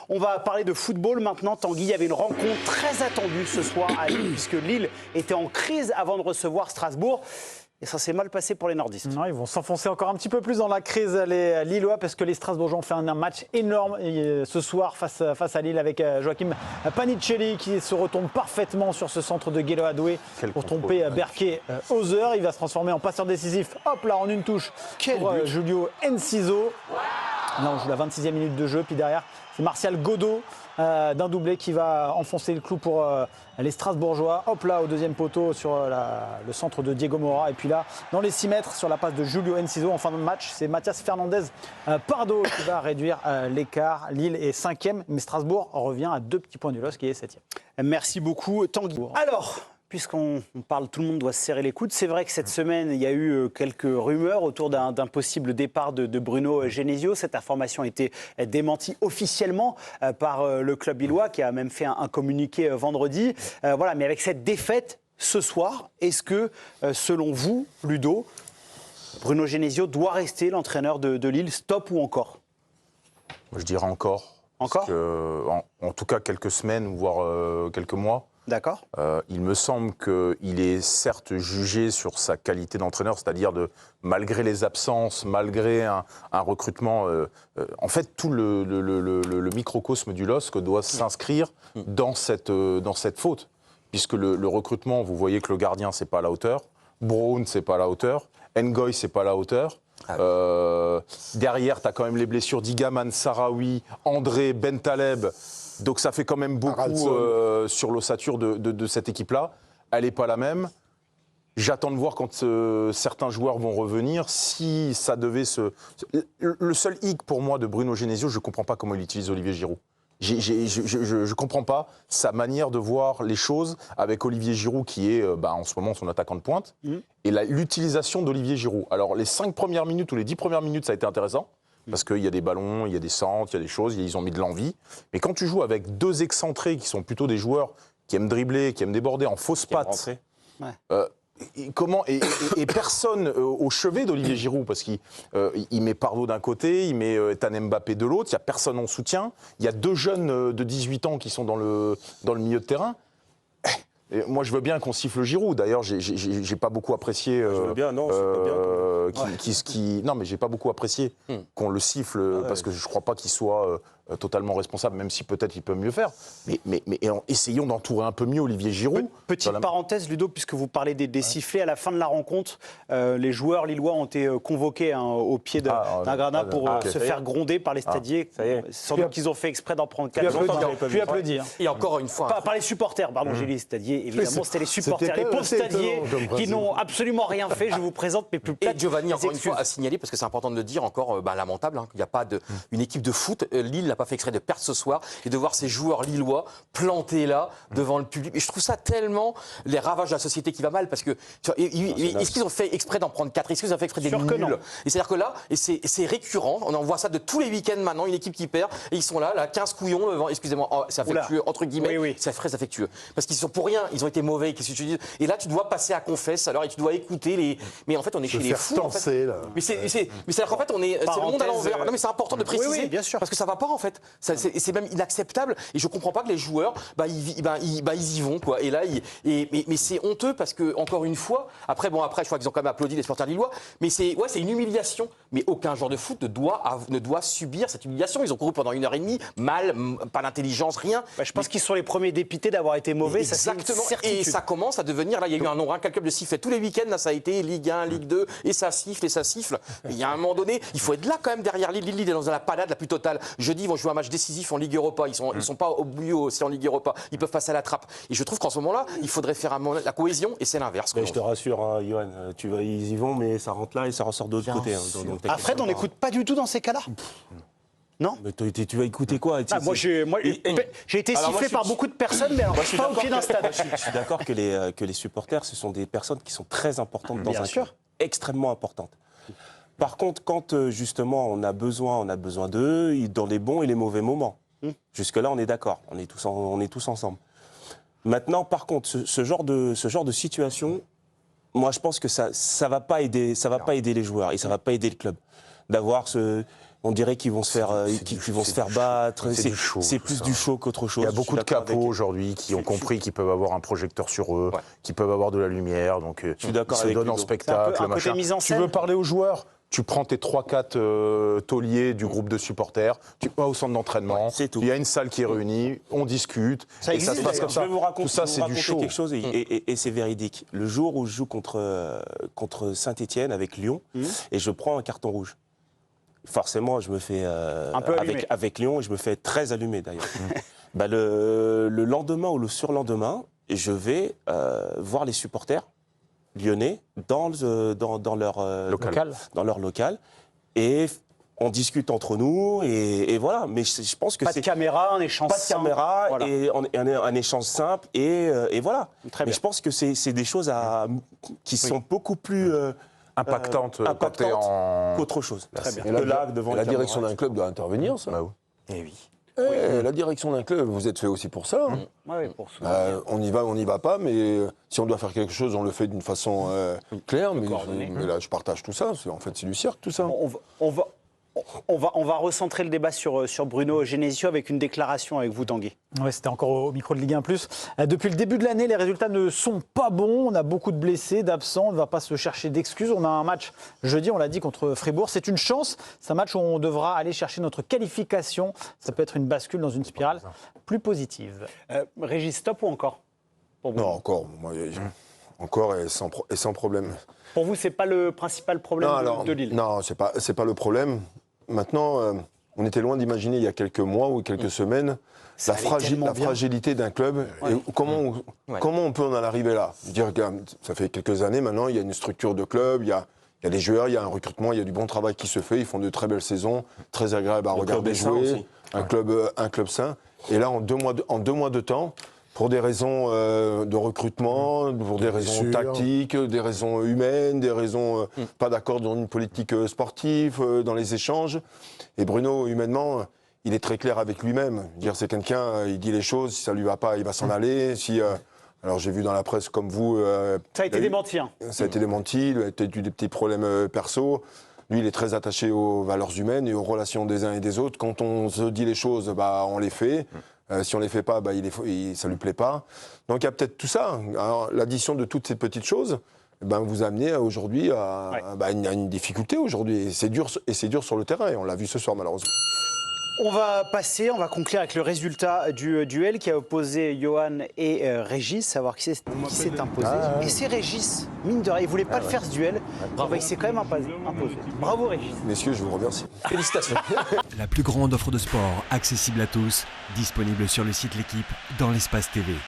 On va parler de football maintenant. Tanguy, il y avait une rencontre très attendue ce soir à Lille, puisque Lille était en crise avant de recevoir Strasbourg. Et ça s'est mal passé pour les nordistes. Non, ils vont s'enfoncer encore un petit peu plus dans la crise, les Lillois, parce que les Strasbourgeurs ont fait un match énorme ce soir face à Lille avec Joachim Panicelli qui se retombe parfaitement sur ce centre de Guélo Adoué pour tromper Berké aux heures. Il va se transformer en passeur décisif, hop là, en une touche pour Julio Enciso. Là, on joue la 26e minute de jeu, puis derrière, c'est Martial Godot d'un doublé qui va enfoncer le clou pour les Strasbourgeois. Hop là, au deuxième poteau sur le centre de Diego Mora. Et puis là, dans les 6 mètres, sur la passe de Julio Enciso en fin de match, c'est Mathias Fernandez Pardo qui va réduire l'écart. Lille est 5e, mais Strasbourg revient à 2 petits points du LOSC qui est 7e. Merci beaucoup, Tanguy. Alors, puisqu'on parle, tout le monde doit se serrer les coudes. C'est vrai que cette semaine, il y a eu quelques rumeurs autour d'un possible départ de Bruno Genesio. Cette information a été démentie officiellement par le club lillois qui a même fait un communiqué vendredi. Voilà, mais avec cette défaite ce soir, est-ce que, selon vous, Ludo, Bruno Genesio doit rester l'entraîneur de Lille, stop ou encore? Je dirais encore. Encore? En tout cas, quelques semaines, voire quelques mois. D'accord. Il me semble qu'il est certes jugé sur sa qualité d'entraîneur, c'est-à-dire malgré les absences, malgré un recrutement, en fait tout le microcosme du LOSC doit s'inscrire dans cette faute, puisque le recrutement, vous voyez que le gardien c'est pas à la hauteur, Brown c'est pas à la hauteur, Ngoy c'est pas à la hauteur. Derrière, tu as quand même les blessures d'Igaman, Sarawi, André, Bentaleb. Donc ça fait quand même beaucoup sur l'ossature de cette équipe-là. Elle n'est pas la même. J'attends de voir quand certains joueurs vont revenir. Si ça devait Le seul hic pour moi de Bruno Genesio, je ne comprends pas comment il utilise Olivier Giroud. Je ne comprends pas sa manière de voir les choses avec Olivier Giroud qui est en ce moment son attaquant de pointe. Et l'utilisation d'Olivier Giroud. Alors les 5 premières minutes ou les 10 premières minutes, ça a été intéressant. Parce qu'il y a des ballons, il y a des centres, il y a des choses, ils ont mis de l'envie. Mais quand tu joues avec 2 excentrés qui sont plutôt des joueurs qui aiment dribbler, qui aiment déborder en fausse patte, et personne au chevet d'Olivier Giroud, parce qu'il met Pardo d'un côté, il met Ethan Mbappé de l'autre, il n'y a personne en soutien. Il y a 2 jeunes de 18 ans qui sont dans le milieu de terrain. Et moi, je veux bien qu'on siffle Giroud. D'ailleurs, j'ai pas beaucoup apprécié. Je veux bien, non, c'est pas bien. Non, mais j'ai pas beaucoup apprécié qu'on le siffle parce que je crois pas qu'il soit totalement responsable, même si peut-être il peut mieux faire. Mais essayons d'entourer un peu mieux Olivier Giroud. Petite parenthèse, Ludo, puisque vous parlez des sifflets, à la fin de la rencontre, les joueurs lillois ont été convoqués au pied d'un gradin pour se faire gronder par les stadiers. Sans doute qu'ils ont fait exprès d'en prendre 4. Puis applaudir. Et encore une fois. Par les supporters, pardon, j'ai dit les stadiers. Évidemment, c'était les supporters, les pauvres stadiers qui n'ont absolument rien fait. Je vous présente mes plus plates. Et Giovanni, encore une fois, a signalé, parce que c'est important de le dire, encore lamentable, il n'y a pas une équipe de foot. Lille n'a pas fait exprès de perdre ce soir et de voir ces joueurs lillois plantés là, devant le public. Et je trouve ça tellement les ravages de la société qui va mal, parce que est-ce qu'ils ont fait exprès d'en prendre 4? Est-ce qu'ils ont fait exprès des nuls? Et c'est-à-dire que là, et c'est récurrent, on en voit ça de tous les week-ends maintenant, une équipe qui perd, et ils sont là 15 couillons devant, excusez-moi, c'est affectueux, entre guillemets, c'est très affectueux. Parce qu'ils sont pour rien, ils ont été mauvais, qu'est-ce que tu dis? Et là, tu dois passer à confesse, alors, et tu dois écouter les. Mais en fait, on est chez les fous. En fait. Mais c'est-à-dire qu'en fait, c'est le monde à l'envers. Non, mais c'est important de préciser, bien sûr. parce que ça va pas, en fait. C'est même inacceptable, et je comprends pas que les joueurs, ils y vont, quoi. Et là, mais c'est honteux, parce que, encore une fois, après, je crois qu'ils ont quand même applaudi les supporters lillois, mais c'est une humiliation. Mais aucun joueur de foot ne doit subir cette humiliation. Ils ont couru pendant 1h30, mal, pas d'intelligence, rien. Je pense qu'ils sont les premiers dépités d'avoir été mauvais. Exactement. Et ça commence à devenir, là, il y a eu un nombre incalculable de sifflets tous les week-ends. Là, ça a été Ligue 1, Ligue 2, et ça siffle. Et il y a un moment donné, il faut être là quand même derrière Lille. Lille est dans la panade la plus totale. Jeudi, ils vont jouer un match décisif en Ligue Europa. Ils sont pas au bout aussi en Ligue Europa. Ils peuvent passer à la trappe. Et je trouve qu'en ce moment-là, il faudrait faire la cohésion, et c'est l'inverse. Mais je te rassure, Johan, ils y vont, mais ça rentre là et ça ressort de l'autre côté. Fred, on n'écoute pas du tout dans ces cas-là. Non. Mais tu vas écouter quoi? Moi, j'ai été sifflé par beaucoup de personnes, mais alors je suis pas au pied d'un stade. Je suis d'accord que les supporters, ce sont des personnes qui sont très importantes dans un club. Extrêmement importantes. Par contre, quand justement on a besoin d'eux, dans les bons et les mauvais moments. Jusque-là, on est d'accord. On est tous ensemble. Maintenant, par contre, ce genre de situation, moi, je pense que ça va pas aider les joueurs et ça va pas aider le club d'avoir On dirait qu'ils vont se faire, battre. C'est du show, C'est plus ça. du show qu'autre chose. Il y a Je beaucoup suis de d'accord capots avec- aujourd'hui qui ont compris qu'ils peuvent avoir un projecteur sur eux, qu'ils peuvent avoir de la lumière, donc Je suis d'accord ils se avec donnent en Ludo. spectacle, C'est un peu côté machin. mise en Tu scène. veux parler aux joueurs, tu prends tes 3-4 tauliers du groupe de supporters, tu vas au centre d'entraînement, c'est tout. il y a une salle qui est réunie, on discute, Ça et existe, ça se passe comme Je ça. vais vous raconter, Tout ça, c'est du show. quelque chose et c'est véridique. Le jour où je joue contre Saint-Étienne avec Lyon et je prends un carton rouge. Forcément, je me fais Un peu allumé. avec Lyon et je me fais très allumé d'ailleurs. Bah, le lendemain ou le surlendemain, je vais voir les supporters lyonnais dans leur dans leur local et on discute entre nous et voilà. Mais je pense que Pas de c'est caméra, un échange pas de simple. caméra Voilà. et un échange simple et voilà. Très Mais bien. je pense que c'est des choses qui sont beaucoup plus Impactante quand impactantes t'es en... qu'autre chose. Très bien. Et Que là, devant la les direction caméras, d'un club doit intervenir, ça. Bah oui. Eh oui. La direction d'un club, vous êtes fait aussi pour ça. hein. Ouais, pour soutenir. On y va pas, mais si on doit faire quelque chose, on le fait d'une façon claire. Mais là, je partage tout ça. En fait, c'est du cirque, tout ça. On va recentrer le débat sur Bruno Genesio avec une déclaration avec vous, Tanguy. Ouais, c'était encore au micro de Ligue 1+. Depuis le début de l'année, les résultats ne sont pas bons. On a beaucoup de blessés, d'absents. On ne va pas se chercher d'excuses. On a un match jeudi, on l'a dit, contre Fribourg. C'est une chance. C'est un match où on devra aller chercher notre qualification. Ça peut être une bascule dans une spirale plus positive. Régis, stop ou encore pour vous? Non, encore. Encore et sans problème. Pour vous, c'est pas le principal problème de Lille? Non, c'est pas le problème. Maintenant, on était loin d'imaginer il y a quelques mois ou quelques semaines Ça la allait tellement bien. fragilité d'un club et comment on peut en arriver là. Je veux dire, regarde, ça fait quelques années maintenant, il y a une structure de club, il y a des joueurs, il y a un recrutement, il y a du bon travail qui se fait, ils font de très belles saisons, très agréables à regarder club est sain jouer, aussi. un club sain. Et là, en deux mois de temps, pour des raisons de recrutement, pour des raisons tactiques, des raisons humaines, des raisons pas d'accord dans une politique sportive, dans les échanges. Et Bruno, humainement, il est très clair avec lui-même. Dire, c'est quelqu'un, il dit les choses, si ça lui va pas, il va s'en aller. Alors j'ai vu dans la presse comme vous... Ça a été démenti. Hein. Ça a été démenti, il a peut-être eu des petits problèmes perso. Lui, il est très attaché aux valeurs humaines et aux relations des uns et des autres. Quand on se dit les choses, on les fait. Si on les fait pas, ça lui plaît pas. Donc il y a peut-être tout ça. Alors, l'addition de toutes ces petites choses vous a amené aujourd'hui à une difficulté aujourd'hui. Et c'est dur sur le terrain. Et on l'a vu ce soir malheureusement. On va conclure avec le résultat du duel qui a opposé Johan et Régis, savoir qui s'est imposé. Et c'est Régis, mine de rien, il ne voulait pas le faire ce duel, il s'est quand même imposé. Bravo Régis. Messieurs, je vous remercie. Félicitations. La plus grande offre de sport accessible à tous, disponible sur le site L'Équipe dans l'espace TV.